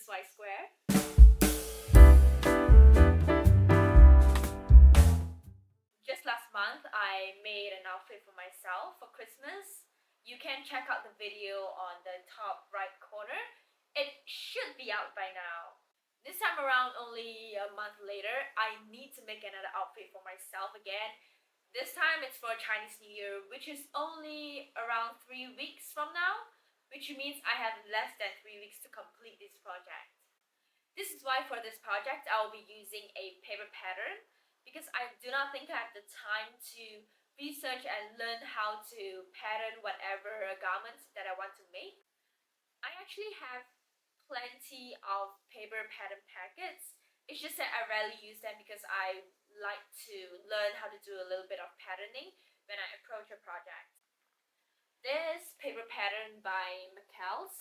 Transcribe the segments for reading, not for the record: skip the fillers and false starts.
is Y square. Just last month, I made an outfit for myself for Christmas. You can check out the video on the top right corner. It should be out by now. This time around, only a month later, I need to make another outfit for myself again. This time it's for Chinese New Year, which is only around 3 weeks from now, which means I have less than 3 weeks to complete this project. This is why for this project I will be using a paper pattern, because I do not think I have the time to research and learn how to pattern whatever garments that I want to make. I actually have plenty of paper pattern packets. It's just that I rarely use them because I like to learn how to do a little bit of patterning when I approach a project. This paper pattern by Mackel's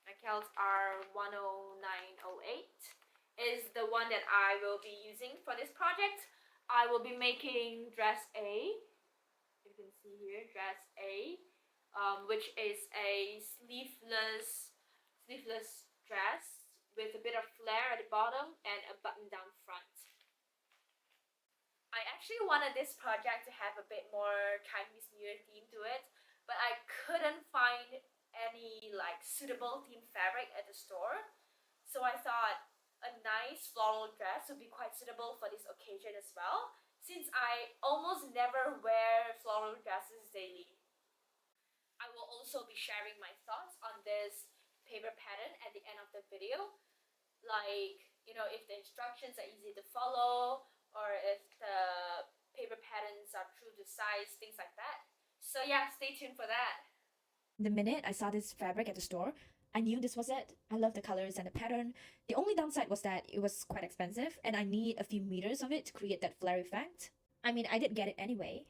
R10908 is the one that I will be using for this project. I will be making dress A. You can see here, dress A, which is a sleeveless dress with a bit of flare at the bottom and a button down front. I actually wanted this project to have a bit more Chinese New Year theme to it, but I couldn't find any suitable theme fabric at the store. So I thought a nice floral dress would be quite suitable for this occasion as well, since I almost never wear floral dresses daily. I will also be sharing my thoughts on this paper pattern at the end of the video, if the instructions are easy to follow, or if the paper patterns are true to size, things like that. So yeah, stay tuned for that. The minute I saw this fabric at the store, I knew this was it. I love the colors and the pattern. The only downside was that it was quite expensive and I need a few meters of it to create that flare effect. I mean, I did get it anyway.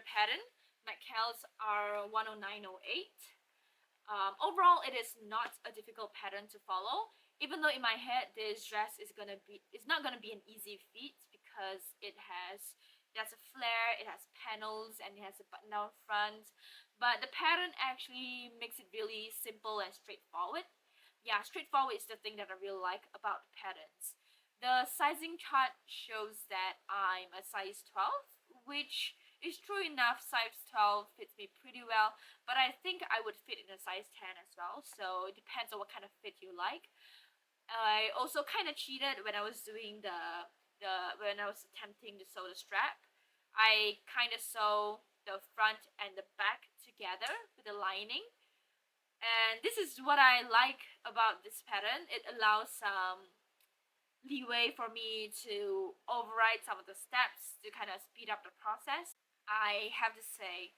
pattern. McCall's are 10908. Overall, it is not a difficult pattern to follow. Even though in my head this dress is not gonna be an easy fit because it has a flare, it has panels, and it has a button down front. But the pattern actually makes it really simple and straightforward. Yeah, straightforward is the thing that I really like about the patterns. The sizing chart shows that I'm a size 12, which is true enough. Size 12 fits me pretty well, but I think I would fit in a size 10 as well, so it depends on what kind of fit you like. I also kind of cheated when I was doing when I was attempting to sew the strap. I kind of sew the front and the back together with the lining, and this is what I like about this pattern. It allows some leeway for me to override some of the steps to kind of speed up the process. I have to say,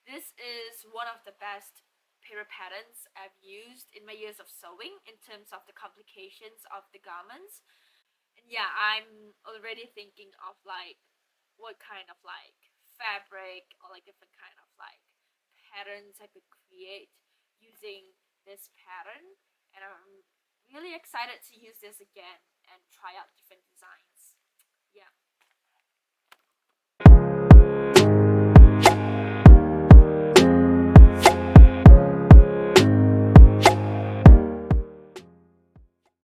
this is one of the best period patterns I've used in my years of sewing in terms of the complications of the garments. And yeah, I'm already thinking of like what kind of like fabric or like different kind of like patterns I could create using this pattern. And I'm really excited to use this again and try out different designs.